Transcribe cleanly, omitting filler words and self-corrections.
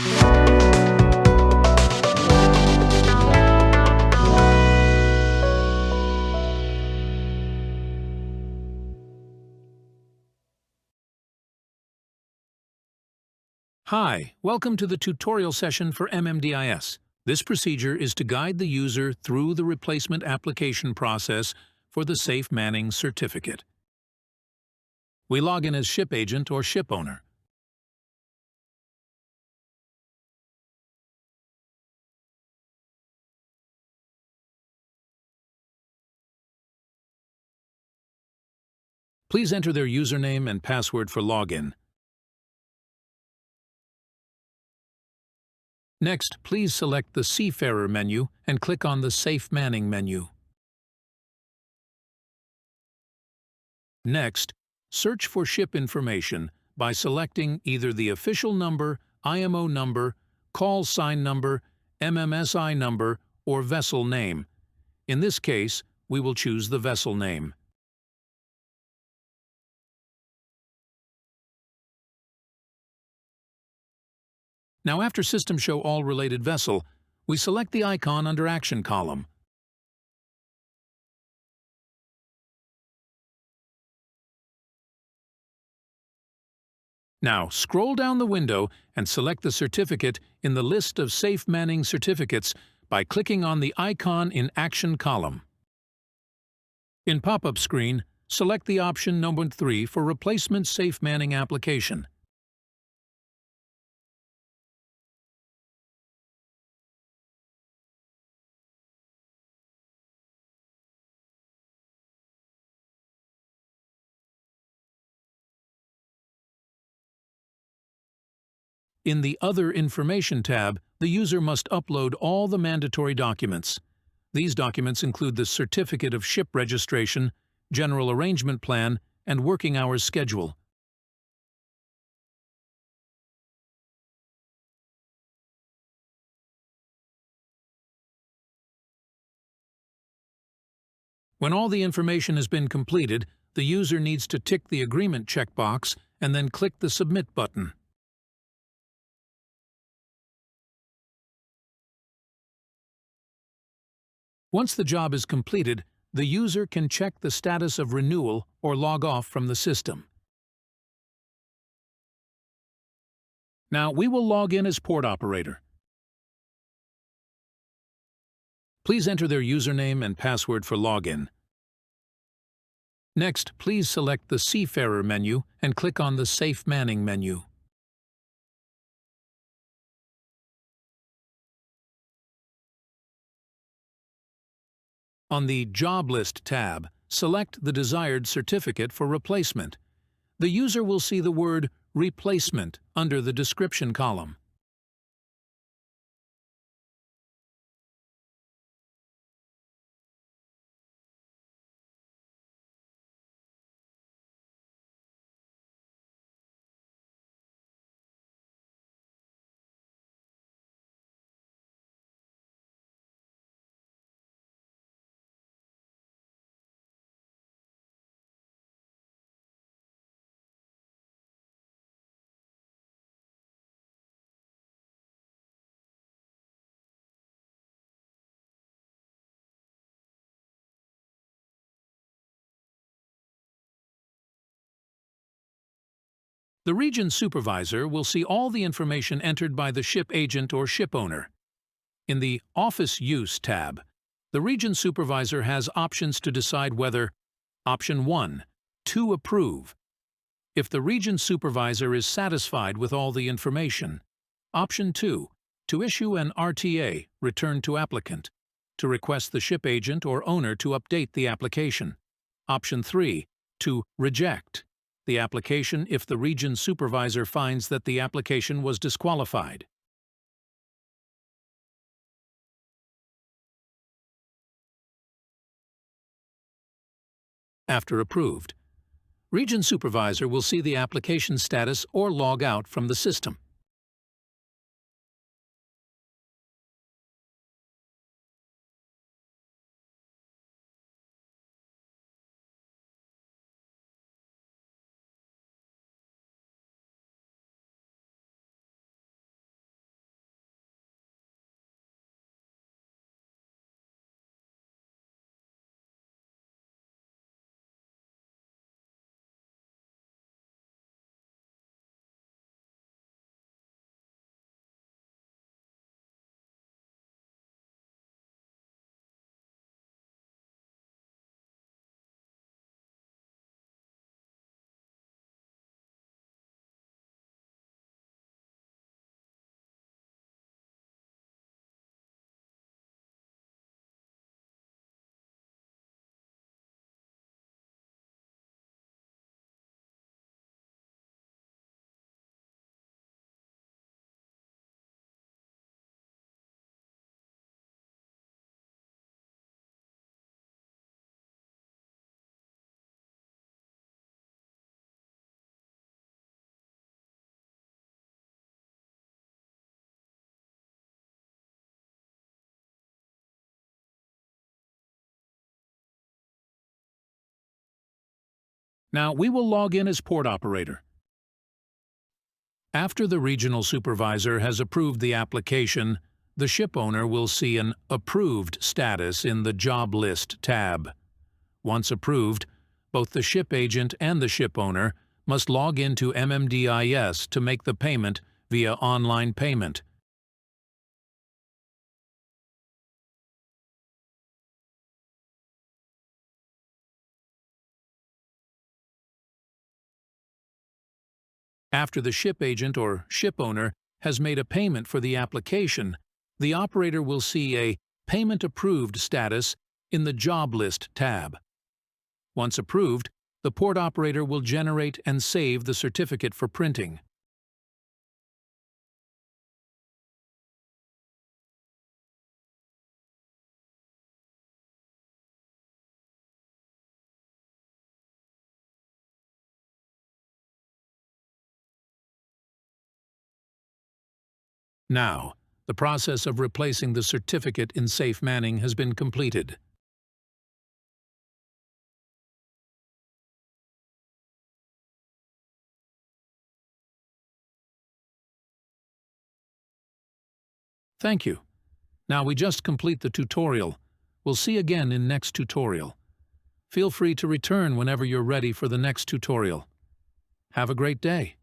Hi, welcome to the tutorial session for MMDIS. This procedure is to guide the user through the replacement application process for the Safe Manning certificate. We log in as ship agent or ship owner. Please enter their username and password for login. Next, please select the Seafarer menu and click on the Safe Manning menu. Next, search for ship information by selecting either the official number, IMO number, call sign number, MMSI number, or vessel name. In this case, we will choose the vessel name. Now, after System Show All Related Vessel, we select the icon under Action column. Now, scroll down the window and select the certificate in the list of Safe Manning certificates by clicking on the icon in Action column. In pop-up screen, select the option number 3 for Replacement Safe Manning Application. In the Other Information tab, the user must upload all the mandatory documents. These documents include the Certificate of Ship Registration, General Arrangement Plan, and Working Hours Schedule. When all the information has been completed, the user needs to tick the Agreement checkbox and then click the Submit button. Once the job is completed, the user can check the status of renewal or log off from the system. Now, we will log in as port operator. Please enter their username and password for login. Next, please select the Seafarer menu and click on the Safe Manning menu. On the Job List tab, select the desired certificate for replacement. The user will see the word Replacement under the description column. The region supervisor will see all the information entered by the ship agent or ship owner. In the Office Use tab, the region supervisor has options to decide whether Option 1. To approve. If the region supervisor is satisfied with all the information. Option 2. To issue an RTA, return to applicant. To request the ship agent or owner to update the application. Option 3. To reject the application if the region supervisor finds that the application was disqualified. After approved, region supervisor will see the application status or log out from the system. Now we will log in as port operator. After the regional supervisor has approved the application, the ship owner will see an Approved status in the Job List tab. Once approved, both the ship agent and the ship owner must log into MMDIS to make the payment via online payment. After the ship agent or ship owner has made a payment for the application, the operator will see a Payment Approved status in the Job List tab. Once approved, the port operator will generate and save the certificate for printing. Now, the process of replacing the certificate in safe manning has been completed. Thank you. Now we just complete the tutorial. We'll see again in next tutorial. Feel free to return whenever you're ready for the next tutorial. Have a great day.